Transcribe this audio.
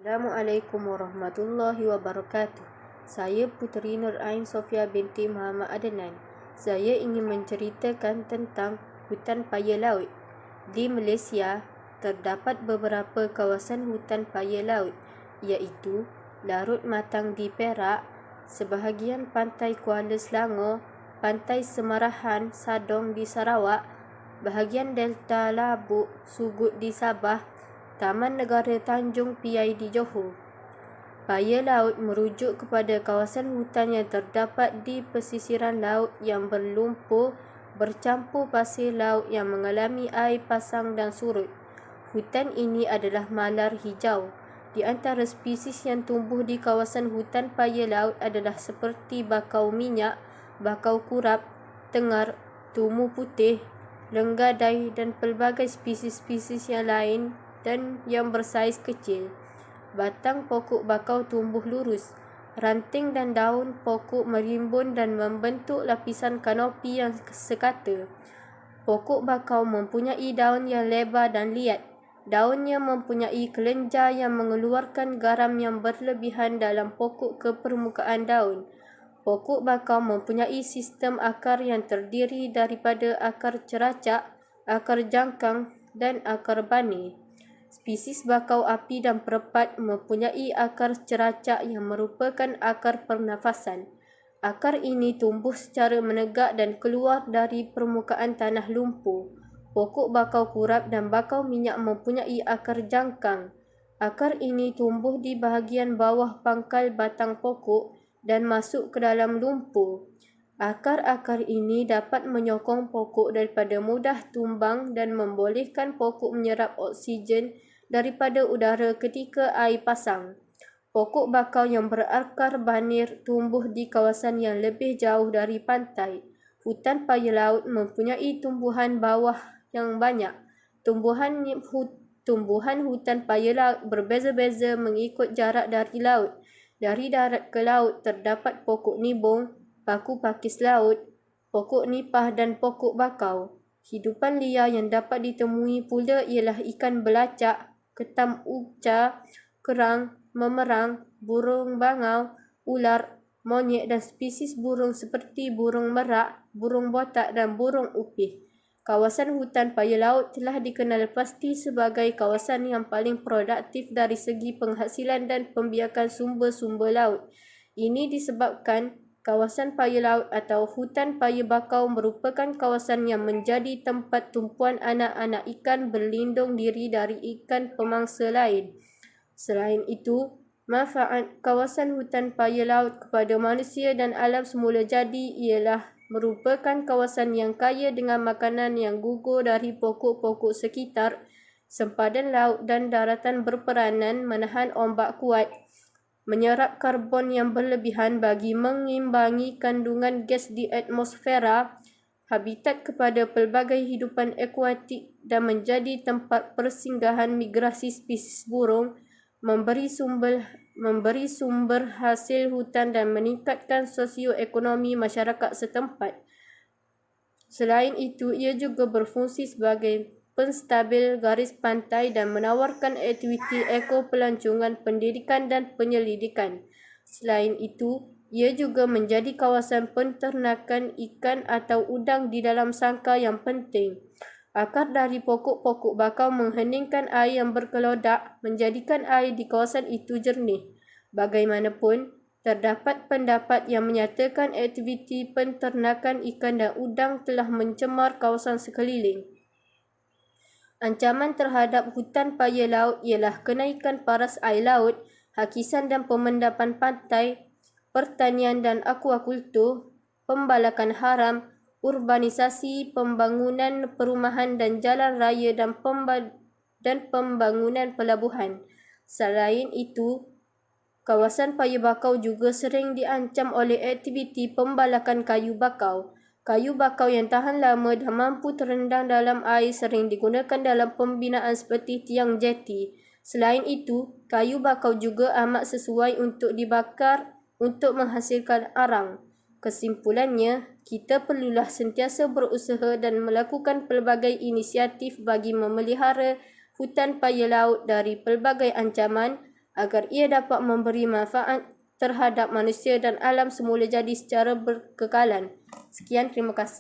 Assalamualaikum warahmatullahi wabarakatuh. Saya Puteri Nur Ain Sofia binti Muhammad Adnan. Saya ingin menceritakan tentang hutan paya laut. Di Malaysia, terdapat beberapa kawasan hutan paya laut, iaitu Larut Matang di Perak, sebahagian pantai Kuala Selangor, pantai Semarahan Sadong di Sarawak, bahagian Delta Labuk Sugut di Sabah, Taman Negara Tanjung Piai di Johor. Paya laut merujuk kepada kawasan hutan yang terdapat di pesisiran laut yang berlumpur bercampur pasir laut yang mengalami air pasang dan surut. Hutan ini adalah malar hijau. Di antara spesies yang tumbuh di kawasan hutan paya laut adalah seperti bakau minyak, bakau kurap, tengar, tumu putih, lenggadai dan pelbagai spesies-spesies yang lain dan yang bersaiz kecil. Batang pokok bakau tumbuh lurus. Ranting dan daun pokok merimbun dan membentuk lapisan kanopi yang sekata. Pokok bakau mempunyai daun yang lebar dan liat. Daunnya mempunyai kelenjar yang mengeluarkan garam yang berlebihan dalam pokok ke permukaan daun. Pokok bakau mempunyai sistem akar yang terdiri daripada akar ceracak, akar jangkang dan akar bani. Spesies bakau api dan perepat mempunyai akar ceracak yang merupakan akar pernafasan. Akar ini tumbuh secara menegak dan keluar dari permukaan tanah lumpur. Pokok bakau kurap dan bakau minyak mempunyai akar jangkang. Akar ini tumbuh di bahagian bawah pangkal batang pokok dan masuk ke dalam lumpur. Akar-akar ini dapat menyokong pokok daripada mudah tumbang dan membolehkan pokok menyerap oksigen daripada udara ketika air pasang. Pokok bakau yang berakar banir tumbuh di kawasan yang lebih jauh dari pantai. Hutan paya laut mempunyai tumbuhan bawah yang banyak. Tumbuhan hutan paya laut berbeza-beza mengikut jarak dari laut. Dari darat ke laut terdapat pokok nibung, paku pakis laut, pokok nipah dan pokok bakau. Hidupan liar yang dapat ditemui pula ialah ikan belacak, ketam uca, kerang, memerang, burung bangau, ular, monyet dan spesies burung seperti burung merak, burung botak dan burung upih. Kawasan hutan paya laut telah dikenal pasti sebagai kawasan yang paling produktif dari segi penghasilan dan pembiakan sumber-sumber laut. Ini disebabkan kawasan paya laut atau hutan paya bakau merupakan kawasan yang menjadi tempat tumpuan anak-anak ikan berlindung diri dari ikan pemangsa lain. Selain itu, manfaat kawasan hutan paya laut kepada manusia dan alam semula jadi ialah merupakan kawasan yang kaya dengan makanan yang gugur dari pokok-pokok sekitar. Sempadan laut dan daratan berperanan menahan ombak kuat, menyerap karbon yang berlebihan bagi mengimbangi kandungan gas di atmosfera, habitat kepada pelbagai hidupan akuatik dan menjadi tempat persinggahan migrasi spesies burung, memberi sumber hasil hutan dan meningkatkan sosioekonomi masyarakat setempat. Selain itu, ia juga berfungsi sebagai penstabil garis pantai dan menawarkan aktiviti ekopelancongan, pendidikan dan penyelidikan. Selain itu, ia juga menjadi kawasan penternakan ikan atau udang di dalam sangkar yang penting. Akar dari pokok-pokok bakau mengheningkan air yang berkelodak, menjadikan air di kawasan itu jernih. Bagaimanapun, terdapat pendapat yang menyatakan aktiviti penternakan ikan dan udang telah mencemar kawasan sekeliling. Ancaman terhadap hutan paya laut ialah kenaikan paras air laut, hakisan dan pemendapan pantai, pertanian dan akuakultur, pembalakan haram, urbanisasi, pembangunan perumahan dan jalan raya dan pembangunan pelabuhan. Selain itu, kawasan paya bakau juga sering diancam oleh aktiviti pembalakan kayu bakau. Kayu bakau yang tahan lama dan mampu terendam dalam air sering digunakan dalam pembinaan seperti tiang jeti. Selain itu, kayu bakau juga amat sesuai untuk dibakar untuk menghasilkan arang. Kesimpulannya, kita perlulah sentiasa berusaha dan melakukan pelbagai inisiatif bagi memelihara hutan paya laut dari pelbagai ancaman, agar ia dapat memberi manfaat terhadap manusia dan alam semula jadi secara berkekalan. Sekian, terima kasih.